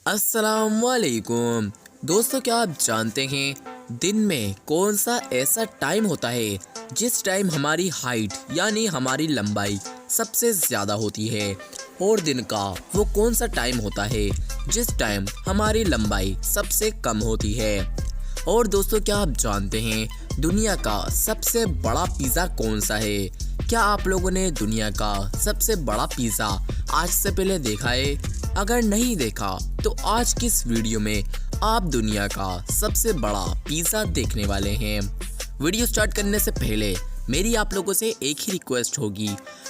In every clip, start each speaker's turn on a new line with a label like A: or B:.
A: अस्सलामुअलैकुम दोस्तों, क्या आप जानते हैं दिन में कौन सा ऐसा टाइम होता है जिस टाइम हमारी हाइट यानी हमारी लंबाई सबसे ज़्यादा होती है, और दिन का वो कौन सा टाइम होता है जिस टाइम हमारी लंबाई सबसे कम होती है। और दोस्तों, क्या आप जानते हैं दुनिया का सबसे बड़ा पिज़्ज़ा कौन सा है? क्या आप लोगों ने दुनिया का सबसे बड़ा पिज़्ज़ा आज से पहले देखा है? अगर नहीं देखा तो आज की इस वीडियो में आप दुनिया का सबसे बड़ा पिज़्ज़ा देखने वाले हैं। वीडियो स्टार्ट करने से पहले मेरी आप लोगों से एक ही रिक्वेस्ट होगी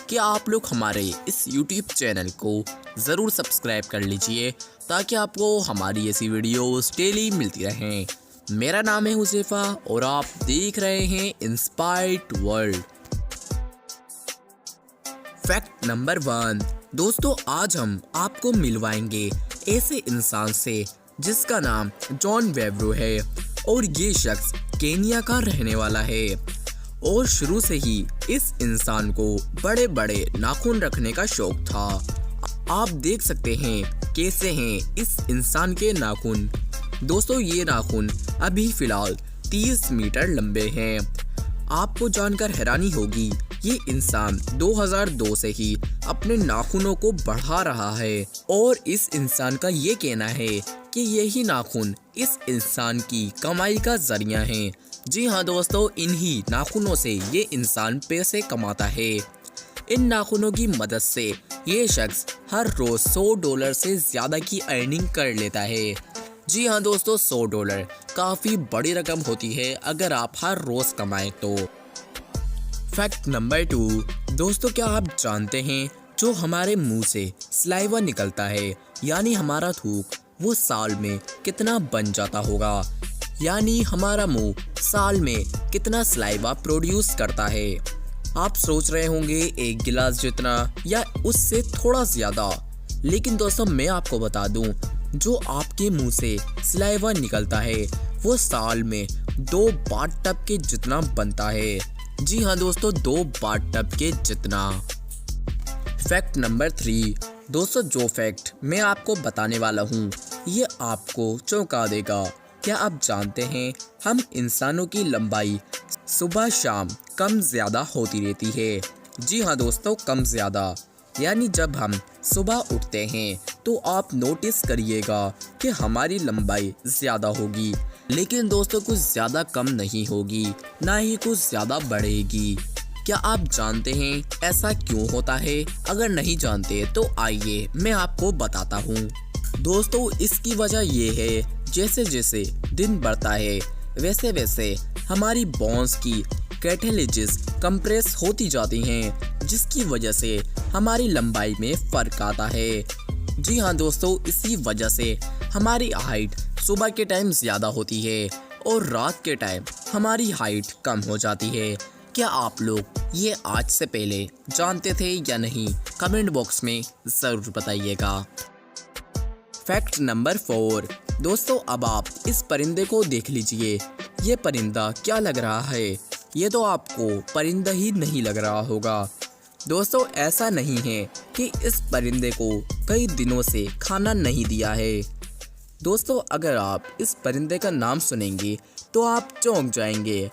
A: कि आप लोग हमारे इस YouTube चैनल को ज़रूर सब्सक्राइब कर लीजिए ताकि आपको हमारी ऐसी वीडियोस डेली मिलती रहें। मेरा नाम है हुज़ैफा और आप देख रहे हैं इंस्पायर्ड वर्ल्ड। फैक्ट नंबर 1 दोस्तों, आज हम आपको मिलवाएंगे ऐसे इंसान से जिसका नाम जॉन वेब्रो है और ये शख्स केनिया का रहने वाला है। और शुरू से ही इस इंसान को बड़े बड़े नाखून रखने का शौक था। आप देख सकते हैं कैसे हैं इस इंसान के नाखून। दोस्तों, ये नाखून अभी फिलहाल 30 मीटर लंबे हैं। आपको जानकर हैरानी होगी, ये इंसान 2002 से ही अपने नाखूनों को बढ़ा रहा है और इस इंसान का ये कहना है कि यही नाखून इस इंसान की कमाई का जरिया है। जी हाँ दोस्तों, इन्हीं नाखूनों से ये इंसान पैसे कमाता है। इन नाखूनों की मदद से ये शख्स हर रोज $100 से ज्यादा की अर्निंग कर लेता है। जी हाँ दोस्तों, $100 काफी बड़ी रकम होती है अगर आप हर रोज कमाएं तो। फैक्ट नंबर 2 दोस्तों, क्या आप जानते हैं जो हमारे मुंह से सलाइवा निकलता है यानी हमारा थूक, वो साल में कितना बन जाता होगा? यानी हमारा मुंह साल में कितना सलाइवा प्रोड्यूस करता है? आप सोच रहे होंगे 1 गिलास जितना या उससे थोड़ा ज्यादा। लेकिन दोस्तों, मैं आपको बता दूं, जो आपके मुंह से सलाइवा निकलता है वो साल में 2 बाथटब के जितना बनता है। जी हाँ दोस्तों, 2 बाथटब के जितना। फैक्ट नंबर 3 दोस्तों, जो फैक्ट मैं आपको बताने वाला हूँ ये आपको चौंका देगा। क्या आप जानते हैं हम इंसानों की लंबाई सुबह शाम कम ज्यादा होती रहती है? जी हाँ दोस्तों, कम ज्यादा। यानी जब हम सुबह उठते हैं तो आप नोटिस करिएगा कि हमारी लंबाई ज्यादा होगी, लेकिन दोस्तों कुछ ज्यादा कम नहीं होगी, ना ही कुछ ज्यादा बढ़ेगी। क्या आप जानते हैं ऐसा क्यों होता है? अगर नहीं जानते तो आइए मैं आपको बताता हूँ। दोस्तों, इसकी वजह ये है जैसे जैसे दिन बढ़ता है वैसे वैसे हमारी बोन्स की कैटेलिजिस कंप्रेस होती जाती हैं, जिसकी वजह से हमारी लंबाई में फर्क आता है। जी हाँ दोस्तों, इसी वजह से हमारी हाइट सुबह के टाइम ज़्यादा होती है और रात के टाइम हमारी हाइट कम हो जाती है। क्या आप लोग ये आज से पहले जानते थे या नहीं? कमेंट बॉक्स में ज़रूर बताइएगा। फैक्ट नंबर 4 दोस्तों, अब आप इस परिंदे को देख लीजिए। ये परिंदा क्या लग रहा है? ये तो आपको परिंदा ही नहीं लग रहा होगा। दोस्तों, ऐसा नहीं है कि इस परिंदे को कई दिनों से खाना नहीं दिया है। दोस्तों, अगर आप इस परिंदे का नाम सुनेंगे तो आप चौंक जाएंगे।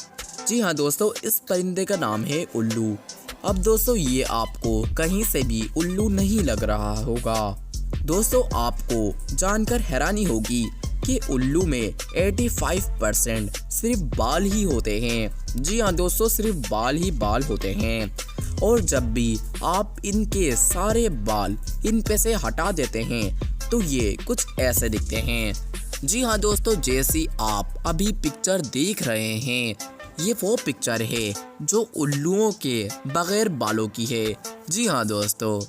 A: जी हाँ दोस्तों, इस परिंदे का नाम है उल्लू। अब दोस्तों, ये आपको कहीं से भी उल्लू नहीं लग रहा होगा। दोस्तों, आपको जानकर हैरानी होगी कि उल्लू में 85% सिर्फ बाल ही होते हैं। जी हाँ दोस्तों, सिर्फ बाल ही बाल होते हैं। और जब भी आप इनके सारे बाल इन पे से हटा देते हैं तो ये कुछ ऐसे दिखते हैं। जी हाँ दोस्तों, जैसी आप अभी पिक्चर देख रहे हैं ये वो पिक्चर है जो उल्लुओं के बगैर बालों की है। जी हाँ दोस्तों।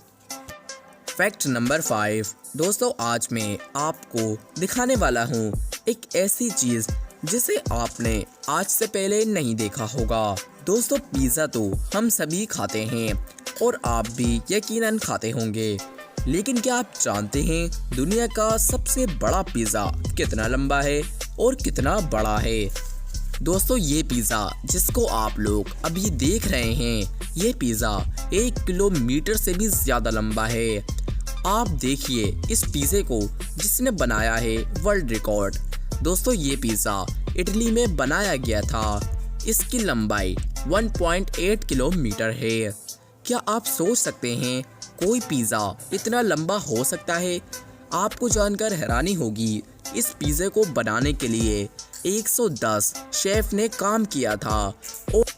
A: फैक्ट नंबर 5 दोस्तों, आज मैं आपको दिखाने वाला हूँ एक ऐसी चीज़ जिसे आपने आज से पहले नहीं देखा होगा। दोस्तों, पिज़्ज़ा तो हम सभी खाते हैं और आप भी यकीनन खाते होंगे, लेकिन क्या आप जानते हैं दुनिया का सबसे बड़ा पिज़्ज़ा कितना लंबा है और कितना बड़ा है? दोस्तों, ये पिज़्ज़ा जिसको आप लोग अभी देख रहे हैं ये पिज़्ज़ा 1 किलोमीटर से भी ज़्यादा लंबा है आप देखिए इस पिज़्ज़े को जिसने बनाया है वर्ल्ड रिकॉर्ड। दोस्तों ये पिज़्ज़ा इटली में बनाया गया था। इसकी लंबाई 1.8 किलोमीटर है। क्या आप सोच सकते हैं कोई पिज़्ज़ा इतना लंबा हो सकता है? आपको जानकर हैरानी होगी, इस पिज़्ज़े को बनाने के लिए 110 शेफ ने काम किया था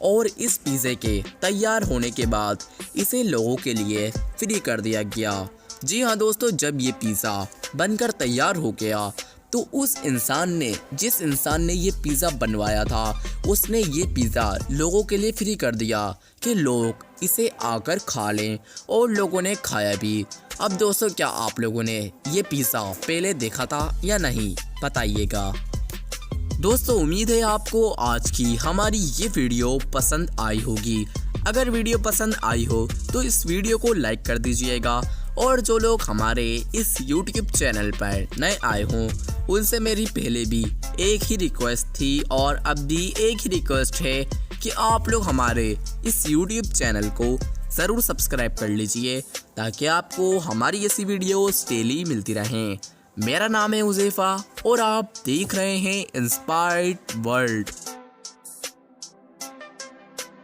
A: और इस पिज़्ज़े के तैयार होने के बाद इसे लोगों के लिए फ्री कर दिया गया। जी हाँ दोस्तों, जब ये पिज़्ज़ा बनकर तैयार हो गया तो जिस इंसान ने ये पिज़्ज़ा बनवाया था उसने ये पिज़्ज़ा लोगों के लिए फ्री कर दिया कि लोग इसे आकर खा लें, और लोगों ने खाया भी। अब दोस्तों, क्या आप लोगों ने ये पिज़्ज़ा पहले देखा था या नहीं, बताइएगा। दोस्तों उम्मीद है आपको आज की हमारी ये वीडियो पसंद आई होगी। अगर वीडियो पसंद आई हो तो इस वीडियो को लाइक कर दीजिएगा, और जो लोग हमारे इस YouTube चैनल पर नए आए हों उनसे मेरी पहले भी एक ही रिक्वेस्ट थी और अब भी एक ही रिक्वेस्ट है कि आप लोग हमारे इस YouTube चैनल को ज़रूर सब्सक्राइब कर लीजिए ताकि आपको हमारी ऐसी वीडियोस डेली मिलती रहें। मेरा नाम है उज़ैफ़ा और आप देख रहे हैं इंस्पायर्ड वर्ल्ड।